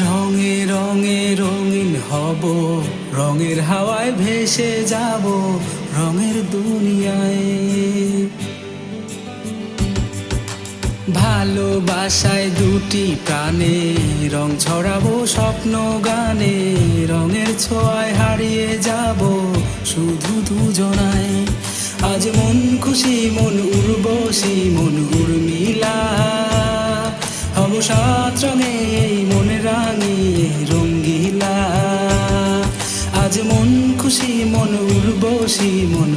রঙে রঙে রঙিন হব, রঙের হাওয়ায় ভেসে যাব রঙের দুনিয়ায়। ভালোবাসায় দুটি প্রাণে রং ছড়াবো স্বপ্ন গানে, রঙের ছোঁয়ায় হারিয়ে যাব শুধু দুজনায়। আজ মন খুশি মন উর্বশী মন উর্মিলা, হব সাত রঙে এই মন রাঙিয়ে রঙ্গিলা। আজ মন খুশি মন উর্বশী মন